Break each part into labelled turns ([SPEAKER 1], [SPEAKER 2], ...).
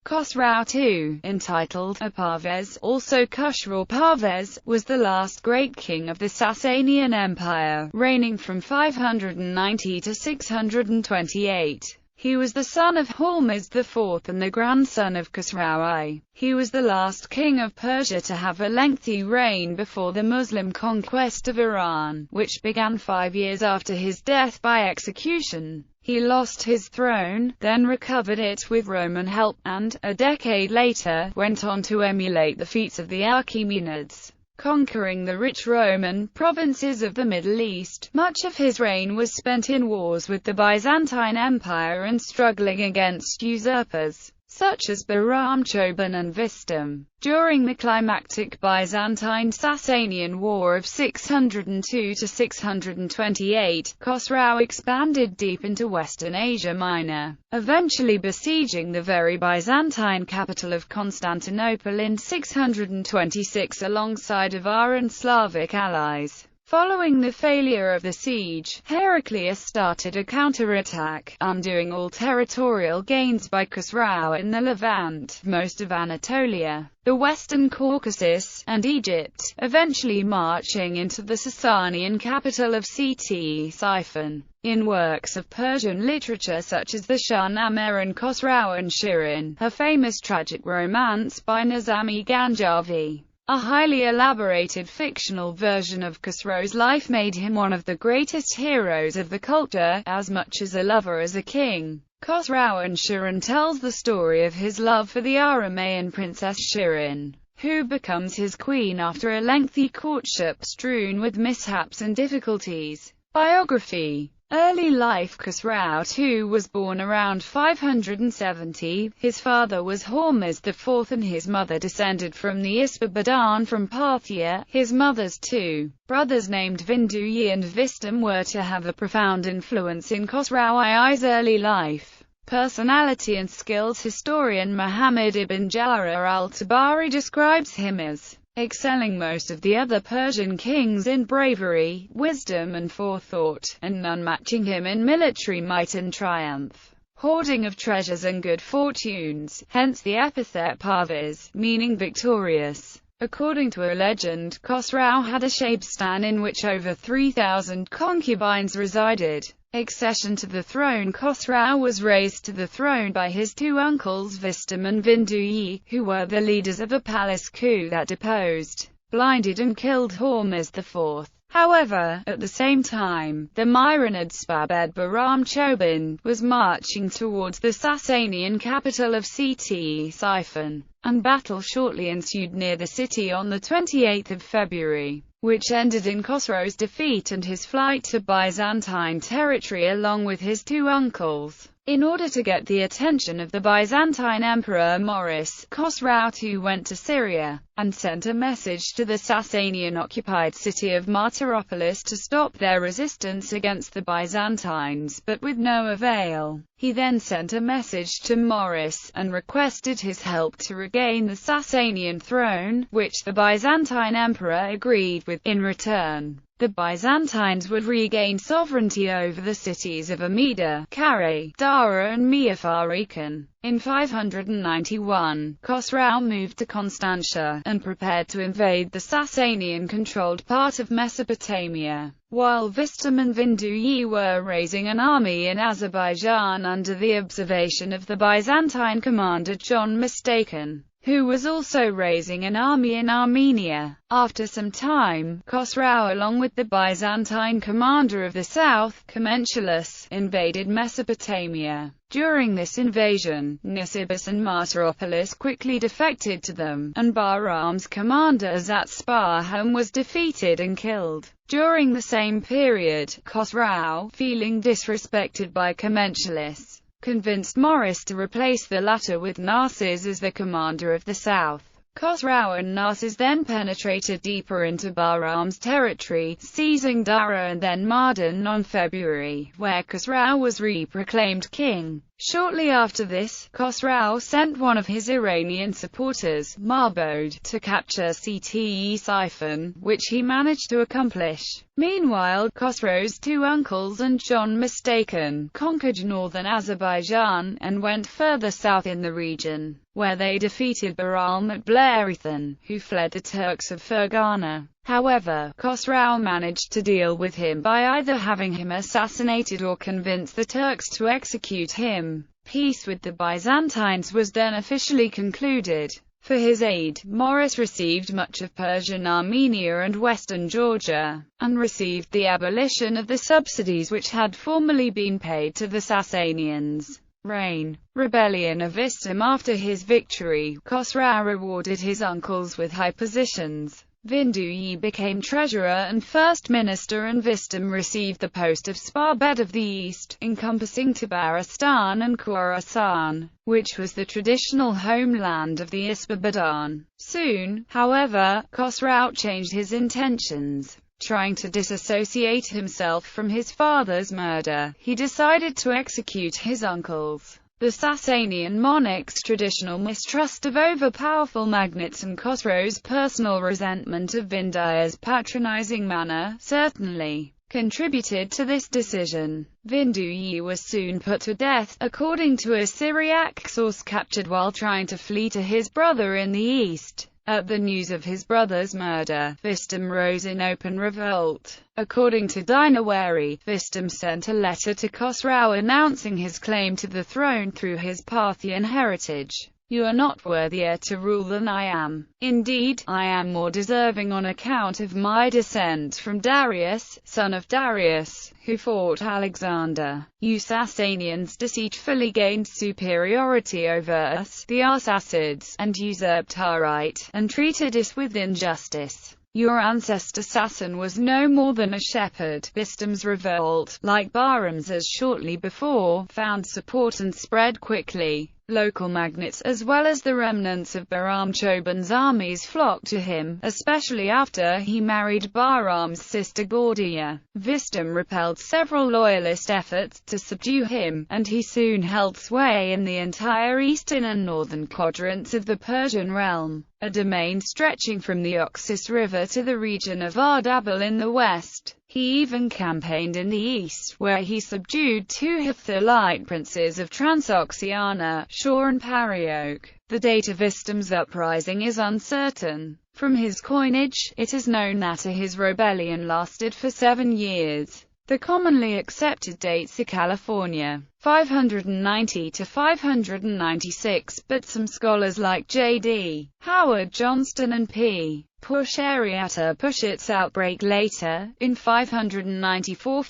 [SPEAKER 1] Khosrow II, entitled Parvez, also Khosrow Parvez, was the last great king of the Sasanian Empire, reigning from 590 to 628. He was the son of Hormuzd IV and the grandson of Khosrow I. He was the last king of Persia to have a lengthy reign before the Muslim conquest of Iran, which began 5 years after his death by execution. He lost his throne, then recovered it with Roman help, and, a decade later, went on to emulate the feats of the Achaemenids, conquering the rich Roman provinces of the Middle East. Much of his reign was spent in wars with the Byzantine Empire and struggling against usurpers, such as Bahram Choban and Vistam. During the climactic Byzantine-Sasanian War of 602 to 628, Khosrow expanded deep into Western Asia Minor, eventually besieging the very Byzantine capital of Constantinople in 626 alongside Avar and Slavic allies. Following the failure of the siege, Heraclius started a counterattack, undoing all territorial gains by Khosrow in the Levant, most of Anatolia, the Western Caucasus, and Egypt, eventually marching into the Sasanian capital of Ctesiphon. In works of Persian literature such as the Shahnameh and Khosrow and Shirin, a famous tragic romance by Nizami Ganjavi, a highly elaborated fictional version of Khosrow's life made him one of the greatest heroes of the culture, as much as a lover as a king. Khosrow and Shirin tells the story of his love for the Aramaean princess Shirin, who becomes his queen after a lengthy courtship strewn with mishaps and difficulties. Biography. Early life. Khosrow II was born around 570. His father was Hormuzd IV and his mother descended from the Ispabadan from Parthia. His mother's two brothers named Vinduyi and Vistam were to have a profound influence in Khosrow I's early life, personality and skills. Historian Muhammad ibn Jarir al-Tabari describes him as excelling most of the other Persian kings in bravery, wisdom and forethought, and none matching him in military might and triumph, hoarding of treasures and good fortunes, hence the epithet Parvez, meaning victorious. According to a legend, Khosrow had a Shabstan in which over 3,000 concubines resided. Accession to the throne. Khosrow was raised to the throne by his two uncles Vistam and Vinduyi, who were the leaders of a palace coup that deposed, blinded and killed Hormuzd IV. However, at the same time, the Myronid Spabed Bahram Choban was marching towards the Sasanian capital of Ctesiphon, and battle shortly ensued near the city on the 28th of February. Which ended in Khosrow's defeat and his flight to Byzantine territory along with his two uncles. In order to get the attention of the Byzantine Emperor Maurice, Khosrow II went to Syria, and sent a message to the Sasanian-occupied city of Martyropolis to stop their resistance against the Byzantines, but with no avail. He then sent a message to Maurice, and requested his help to regain the Sasanian throne, which the Byzantine Emperor agreed with. In return, the Byzantines would regain sovereignty over the cities of Amida, Carrhae, Dara and Miapharikan. In 591, Khosrow moved to Constantia, and prepared to invade the Sasanian-controlled part of Mesopotamia, while Vistam and Vinduyi were raising an army in Azerbaijan under the observation of the Byzantine commander John Mistaken, who was also raising an army in Armenia. After some time, Khosrow along with the Byzantine commander of the south, Commenculus, invaded Mesopotamia. During this invasion, Nisibis and Martyropolis quickly defected to them, and Bahram's commander Zatsparham was defeated and killed. During the same period, Khosrow, feeling disrespected by Commenculus, convinced Maurice to replace the latter with Narses as the commander of the south. Khosrow and Narses then penetrated deeper into Bahram's territory, seizing Dara and then Mardin on February, where Khosrow was re-proclaimed king. Shortly after this, Khosrow sent one of his Iranian supporters, Marbod, to capture Ctesiphon, which he managed to accomplish. Meanwhile, Khosrow's two uncles and John Mistaken conquered northern Azerbaijan, and went further south in the region, where they defeated Bahram at Blerethon, who fled the Turks of Fergana. However, Khosrow managed to deal with him by either having him assassinated or convince the Turks to execute him. Peace with the Byzantines was then officially concluded. For his aid, Maurice received much of Persian Armenia and western Georgia, and received the abolition of the subsidies which had formerly been paid to the Sasanians. Rebellion of Vistum. After his victory, Khosrow rewarded his uncles with high positions. Vinduyi became treasurer and first minister, and Vistum received the post of Sparbed of the East, encompassing Tabaristan and Khorasan, which was the traditional homeland of the Ispabadan. Soon, however, Khosrow changed his intentions. Trying to disassociate himself from his father's murder, he decided to execute his uncles. The Sasanian monarch's traditional mistrust of overpowerful magnates and Khosrow's personal resentment of Vinduyi's patronizing manner certainly contributed to this decision. Vinduyi was soon put to death, according to a Syriac source captured while trying to flee to his brother in the east. At the news of his brother's murder, Vistum rose in open revolt. According to Dinawari, Vistum sent a letter to Khosrow announcing his claim to the throne through his Parthian heritage. "You are not worthier to rule than I am. Indeed, I am more deserving on account of my descent from Darius, son of Darius, who fought Alexander. You Sasanians deceitfully gained superiority over us, the Arsacids, and usurped our right, and treated us with injustice. Your ancestor Sasan was no more than a shepherd." Vistum's revolt, like Bahram's as shortly before, found support and spread quickly. Local magnates as well as the remnants of Bahram Choban's armies flocked to him, especially after he married Bahram's sister Gordia. Vistum repelled several loyalist efforts to subdue him, and he soon held sway in the entire eastern and northern quadrants of the Persian realm, a domain stretching from the Oxus River to the region of Ardabil in the west. He even campaigned in the east, where he subdued two Hephthalite princes of Transoxiana, Shor and Paraioke. The date of Vistum's uprising is uncertain. From his coinage, it is known that his rebellion lasted for 7 years. The commonly accepted dates are California, 590 to 596, but some scholars like J.D. Howard Johnston and P. Pushariata push its outbreak later, in 594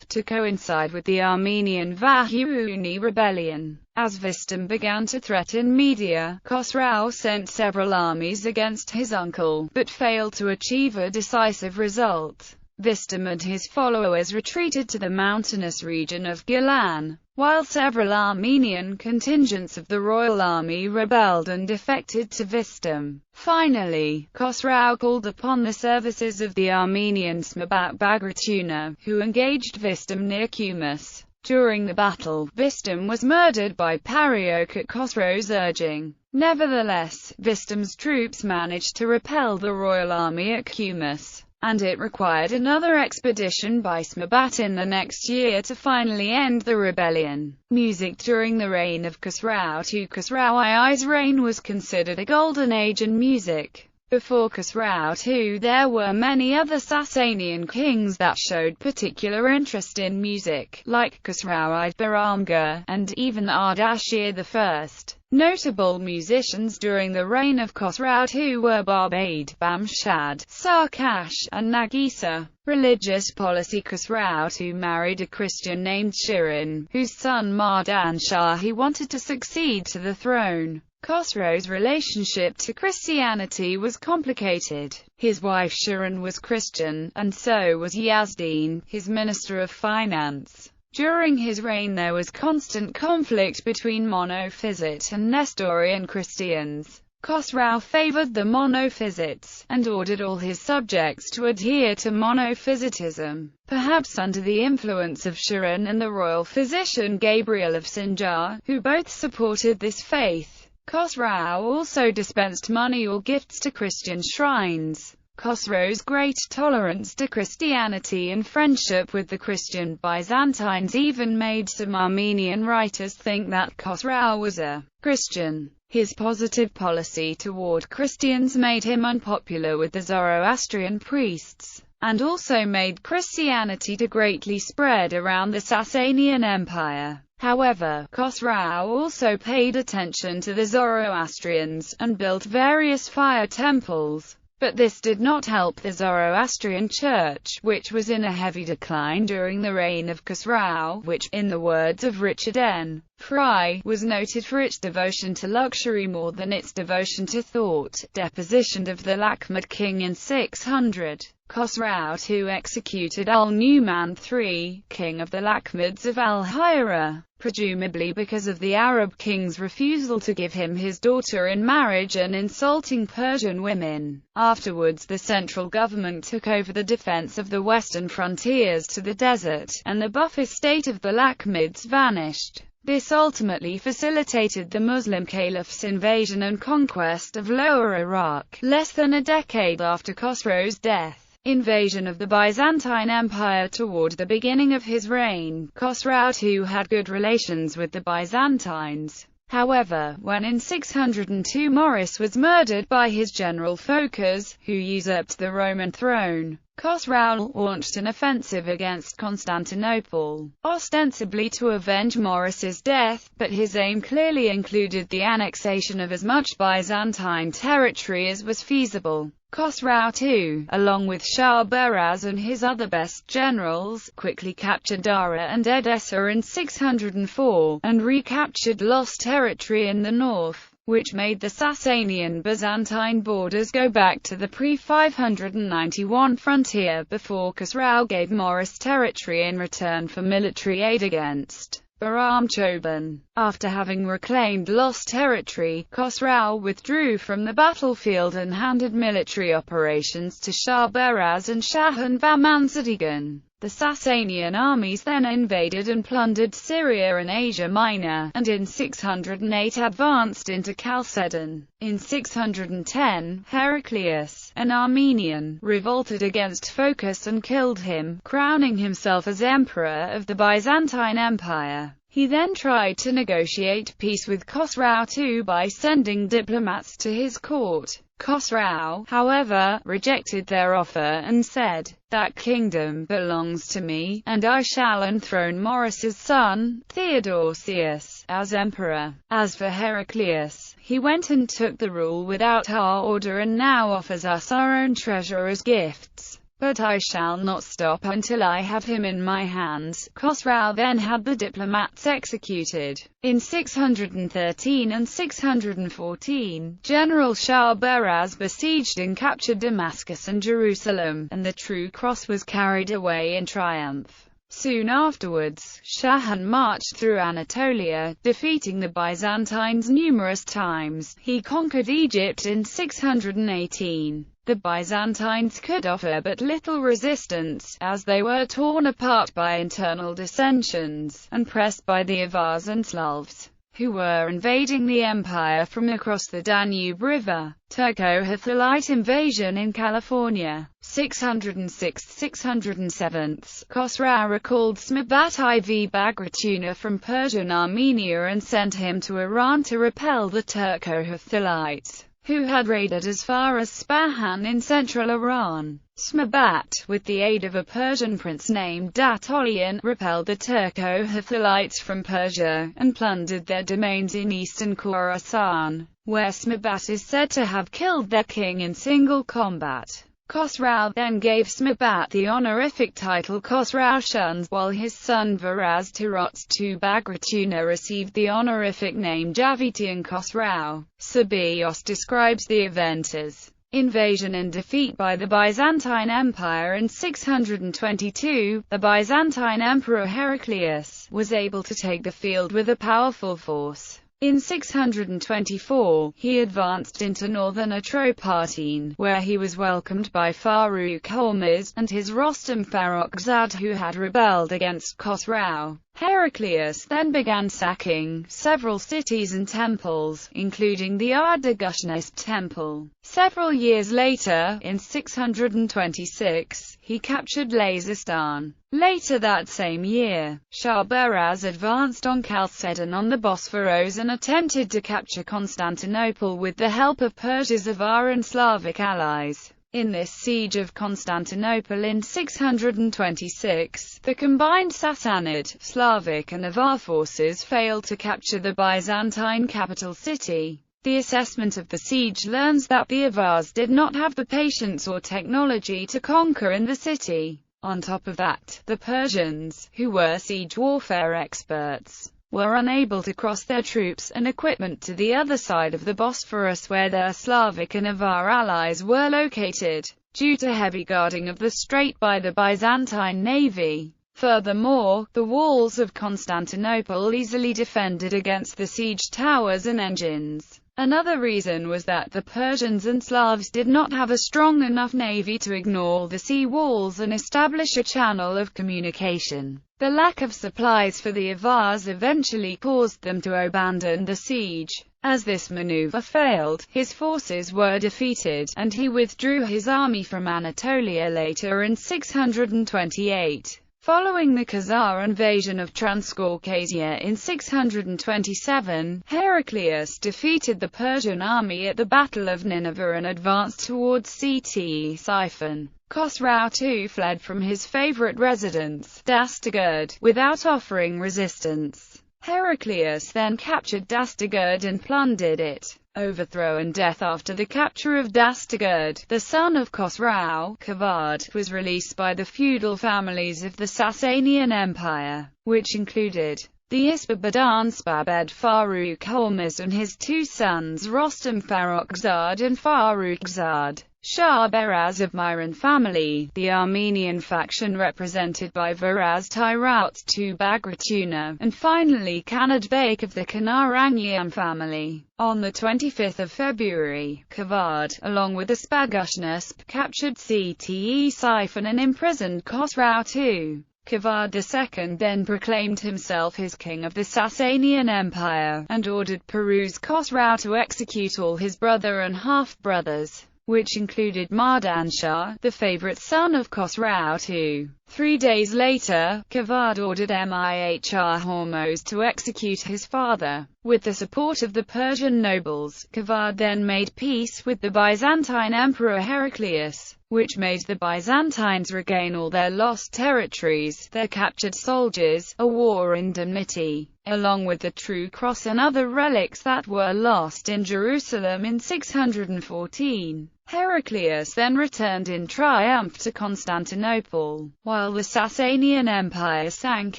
[SPEAKER 1] to coincide with the Armenian Vahiruni rebellion. As Vistum began to threaten Media, Khosrow sent several armies against his uncle, but failed to achieve a decisive result. Vistum and his followers retreated to the mountainous region of Gilan, while several Armenian contingents of the royal army rebelled and defected to Vistum. Finally, Khosrow called upon the services of the Armenian Smabat Bagratuna, who engaged Vistum near Kumus. During the battle, Vistum was murdered by Paraioke at Khosrow's urging. Nevertheless, Vistum's troops managed to repel the royal army at Kumus, and it required another expedition by Smabat in the next year to finally end the rebellion. Music. During the reign of Khosrow II, Khosrow II's reign was considered a golden age in music. Before Khosrow II, there were many other Sasanian kings that showed particular interest in music, like Khosrow I, Bahramgir, and even Ardashir I. Notable musicians during the reign of Khosrow II were Barbade, Bamshad, Sarkash, and Nagisa. Religious policy. Khosrow II married a Christian named Shirin, whose son Mardan Shahi wanted to succeed to the throne. Khosrow's relationship to Christianity was complicated. His wife Shirin was Christian, and so was Yazdin, his minister of finance. During his reign there was constant conflict between Monophysite and Nestorian Christians. Khosrow favored the monophysites, and ordered all his subjects to adhere to monophysitism. Perhaps under the influence of Sharon and the royal physician Gabriel of Sinjar, who both supported this faith, Khosrow also dispensed money or gifts to Christian shrines. Khosrow's great tolerance to Christianity and friendship with the Christian Byzantines even made some Armenian writers think that Khosrow was a Christian. His positive policy toward Christians made him unpopular with the Zoroastrian priests, and also made Christianity to greatly spread around the Sasanian Empire. However, Khosrow also paid attention to the Zoroastrians, and built various fire temples. But this did not help the Zoroastrian Church, which was in a heavy decline during the reign of Khosrow, which, in the words of Richard N. Fry, was noted for its devotion to luxury more than its devotion to thought. Deposition of the Lac Mad King in 600. Khosrow II executed Al-Numan III, king of the Lac Mads of Al-Hira, presumably because of the Arab king's refusal to give him his daughter in marriage and insulting Persian women. Afterwards, the central government took over the defense of the western frontiers to the desert, and the buffer state of the Lac Mads vanished. This ultimately facilitated the Muslim caliph's invasion and conquest of Lower Iraq, less than a decade after Khosrow's death. Invasion of the Byzantine Empire. Toward the beginning of his reign, Khosrow II had good relations with the Byzantines. However, when in 602 Maurice was murdered by his general Phocas, who usurped the Roman throne, Khosrow launched an offensive against Constantinople, ostensibly to avenge Maurice's death, but his aim clearly included the annexation of as much Byzantine territory as was feasible. Khosrow II, along with Shah Baraz and his other best generals, quickly captured Dara and Edessa in 604, and recaptured lost territory in the north, which made the Sasanian-Byzantine borders go back to the pre-591 frontier before Khosrow gave Maurice territory in return for military aid against Bahram Choban. After having reclaimed lost territory, Khosrow withdrew from the battlefield and handed military operations to Shah Baraz and Shahan Vamanzadigan. The Sasanian armies then invaded and plundered Syria and Asia Minor, and in 608 advanced into Chalcedon. In 610, Heraclius, an Armenian, revolted against Phocas and killed him, crowning himself as emperor of the Byzantine Empire. He then tried to negotiate peace with Khosrow II by sending diplomats to his court. Khosrow, however, rejected their offer and said, "That kingdom belongs to me, and I shall enthrone Maurice's son, Theodosius, as emperor." As for Heraclius, he went and took the rule without our order and now offers us our own treasure as gifts. But I shall not stop until I have him in my hands. Khosrow then had the diplomats executed. In 613 and 614, General Shah Baraz besieged and captured Damascus and Jerusalem, and the True Cross was carried away in triumph. Soon afterwards, Shahan marched through Anatolia, defeating the Byzantines numerous times. He conquered Egypt in 618. The Byzantines could offer but little resistance, as they were torn apart by internal dissensions, and pressed by the Avars and Slavs, who were invading the empire from across the Danube River. Turco-Huthalite invasion in California. 606–607. Khosrow recalled Smabat IV Bagratuna from Persian Armenia and sent him to Iran to repel the Turco-Huthalites, who had raided as far as Spahan in central Iran. Smabat, with the aid of a Persian prince named Datolian, repelled the Turco-Huthalites from Persia, and plundered their domains in eastern Khorasan, where Smabat is said to have killed their king in single combat. Khosrow then gave Smabat the honorific title Khosrow Shuns, while his son Varaz Tirotz II Bagratuna received the honorific name Javitian Khosrow. Sabios describes the event as invasion and defeat by the Byzantine Empire in 622. The Byzantine Emperor Heraclius was able to take the field with a powerful force. In 624, he advanced into northern Atropatene, where he was welcomed by Farrukh Hormuz, and his Rostam Farrokhzad, who had rebelled against Khosrow. Heraclius then began sacking several cities and temples, including the Ardagushnasp temple. Several years later, in 626, he captured Lazistan. Later that same year, Shah Baraz advanced on Chalcedon on the Bosphorus and attempted to capture Constantinople with the help of Persia's Avar and Slavic allies. In this siege of Constantinople in 626, the combined Sassanid, Slavic and Avar forces failed to capture the Byzantine capital city. The assessment of the siege learns that the Avars did not have the patience or technology to conquer in the city. On top of that, the Persians, who were siege warfare experts, were unable to cross their troops and equipment to the other side of the Bosphorus where their Slavic and Avar allies were located, due to heavy guarding of the strait by the Byzantine navy. Furthermore, the walls of Constantinople easily defended against the siege towers and engines. Another reason was that the Persians and Slavs did not have a strong enough navy to ignore the sea walls and establish a channel of communication. The lack of supplies for the Avars eventually caused them to abandon the siege. As this maneuver failed, his forces were defeated, and he withdrew his army from Anatolia later in 628. Following the Khazar invasion of Transcaucasia in 627, Heraclius defeated the Persian army at the Battle of Nineveh and advanced towards Ctesiphon. Khosrow II fled from his favorite residence, Dastagerd, without offering resistance. Heraclius then captured Dastagerd and plundered it. Overthrow and death. After the capture of Dastagerd, the son of Khosrow, Kavad, was released by the feudal families of the Sasanian Empire, which included the Isbabadan Spabed Farrukh Hormuz and his two sons Rostam Farrokhzad and Farrukhzad. Shah Baraz of Myron family, the Armenian faction represented by Varaz Tyrot II Bagratuna, and finally Kanad Bek of the Kanarangian family. On the 25th of February, Kavad, along with the Spagushnesp, captured Ctesiphon and imprisoned Khosrow II. Kavad II then proclaimed himself his king of the Sasanian Empire, and ordered Peruz Khosrow to execute all his brother and half-brothers, which included Mardan Shah, the favorite son of Khosrow II. 3 days later, Kavad ordered Mir Hormuz to execute his father. With the support of the Persian nobles, Kavad then made peace with the Byzantine Emperor Heraclius, which made the Byzantines regain all their lost territories, their captured soldiers, a war indemnity, along with the True Cross and other relics that were lost in Jerusalem in 614. Heraclius then returned in triumph to Constantinople, while the Sasanian Empire sank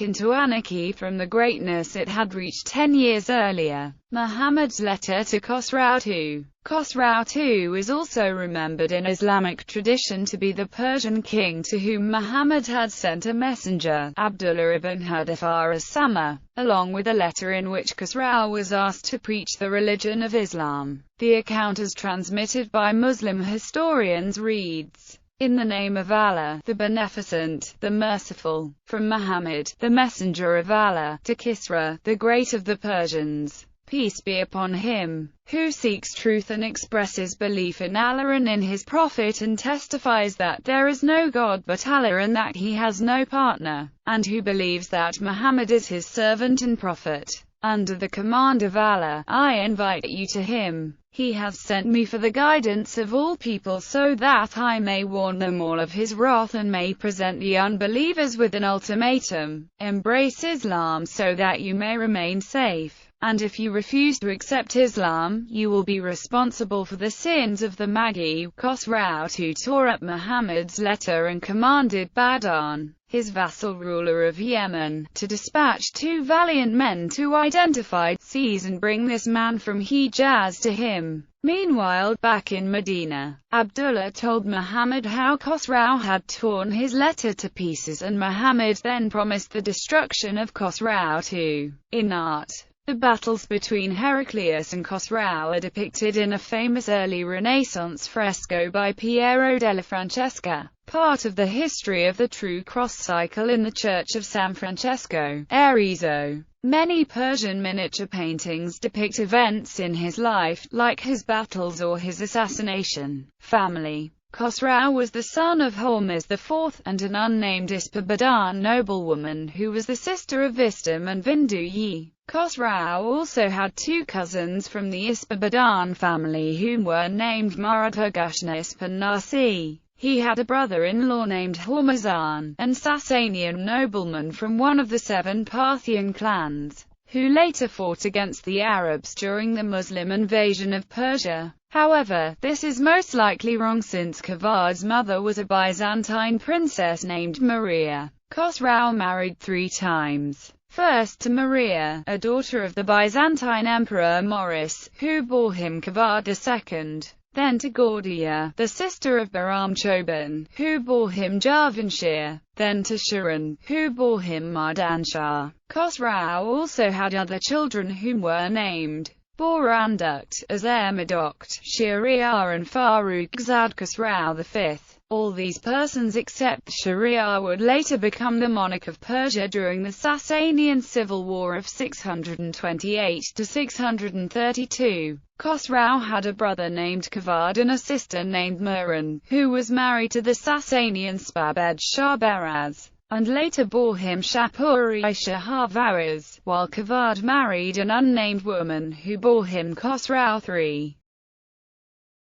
[SPEAKER 1] into anarchy from the greatness it had reached 10 years earlier. Muhammad's letter to Khosrow II. Khosrow II is also remembered in Islamic tradition to be the Persian king to whom Muhammad had sent a messenger, Abdullah ibn Hudafar as-Sama, along with a letter in which Khosrow was asked to preach the religion of Islam. The account as transmitted by Muslim historians reads, "In the name of Allah, the Beneficent, the Merciful, from Muhammad, the Messenger of Allah, to Kisra, the Great of the Persians. Peace be upon him, who seeks truth and expresses belief in Allah and in his Prophet and testifies that there is no God but Allah and that he has no partner, and who believes that Muhammad is his servant and prophet. Under the command of Allah, I invite you to him. He has sent me for the guidance of all people so that I may warn them all of his wrath and may present the unbelievers with an ultimatum. Embrace Islam so that you may remain safe. And if you refuse to accept Islam, you will be responsible for the sins of the Magi." Khosrow II tore up Muhammad's letter and commanded Badan, his vassal ruler of Yemen, to dispatch 2 valiant men to identify, seize and bring this man from Hijaz to him. Meanwhile, back in Medina, Abdullah told Muhammad how Khosrow had torn his letter to pieces and Muhammad then promised the destruction of Khosrow II. In art, The battles between Heraclius and Khosrow are depicted in a famous early Renaissance fresco by Piero della Francesca, part of the history of the True Cross cycle in the Church of San Francesco, Arezzo. Many Persian miniature paintings depict events in his life, like his battles or his assassination. Family. Khosrow was the son of Hormuz IV, and an unnamed Ispabadan noblewoman who was the sister of Vistam and Vinduyi. Khosrow also had two cousins from the Ispabadan family whom were named Murad-Hurgushnisp and Nasi. He had a brother-in-law named Hormuzan, an Sasanian nobleman from one of the 7 Parthian clans, who later fought against the Arabs during the Muslim invasion of Persia. However, this is most likely wrong since Kavad's mother was a Byzantine princess named Maria. Khosrow married 3 times. First to Maria, a daughter of the Byzantine Emperor Maurice, who bore him Kavad II. Then to Gordia, the sister of Bahram Choban, who bore him Javanshir. Then to Shirin, who bore him Mardanshah. Khosrow also had other children whom were named Borandukt, Azermadokt, Shahryar and Farrukhzad Khosrow V. All these persons except Shahryar would later become the monarch of Persia during the Sasanian Civil War of 628 to 632. Khosrow had a brother named Kavad and a sister named Muran, who was married to the Sasanian Spabed Shah Beraz, and later bore him Shapuri Shaharvaraz, while Kavad married an unnamed woman who bore him Khosrow III.